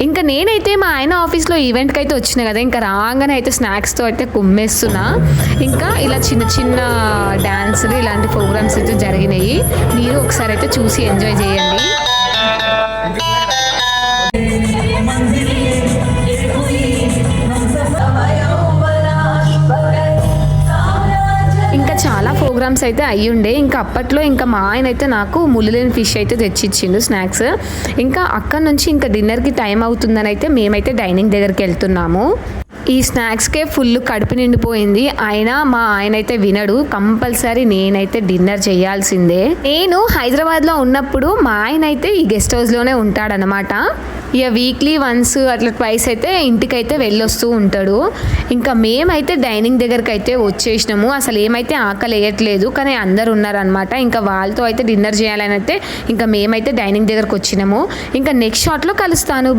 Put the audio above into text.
ఇంకా నేనైతే మా ఆయన ఆఫీస్లో ఈవెంట్కి అయితే వచ్చిన కదా, ఇంకా రాగానే అయితే స్నాక్స్తో అయితే కుమ్మేస్తున్నా. ఇంకా ఇలా చిన్న చిన్న డ్యాన్సులు ఇలాంటి ప్రోగ్రామ్స్ అయితే జరిగినాయి. మీరు ఒకసారి అయితే చూసి ఎంజాయ్ చేయండి. ఇంకా చాలా ప్రోగ్రామ్స్ అయితే అయ్యుండే. ఇంకా అప్పట్లో ఇంకా మా ఆయన అయితే నాకు ముళ్ళులేని ఫిష్ అయితే తెచ్చిచ్చిండు స్నాక్స్. ఇంకా అక్కడ నుంచి ఇంకా డిన్నర్కి టైం అవుతుందని అయితే మేమైతే డైనింగ్ దగ్గరికి వెళ్తున్నాము. ఈ స్నాక్స్కే ఫుల్ కడుపు నిండిపోయింది. అయినా మా ఆయన అయితే వినడు, కంపల్సరీ నేనైతే డిన్నర్ చేయాల్సిందే. నేను హైదరాబాద్లో ఉన్నప్పుడు మా ఆయన అయితే ఈ గెస్ట్ హౌస్లోనే ఉంటాడనమాట. ఇక వీక్లీ వన్స్ అట్లా ట్వైస్ అయితే ఇంటికైతే వెళ్ళొస్తూ ఉంటాడు. ఇంకా మేమైతే డైనింగ్ దగ్గరికి అయితే వచ్చేసినాము. అసలు ఏమైతే ఆకలి వేయట్లేదు, కానీ అందరు ఉన్నారనమాట. ఇంకా వాళ్ళతో అయితే డిన్నర్ చేయాలని అయితే ఇంకా మేమైతే డైనింగ్ దగ్గరకు వచ్చినాము. ఇంకా నెక్స్ట్ షాట్లో కలుస్తాను.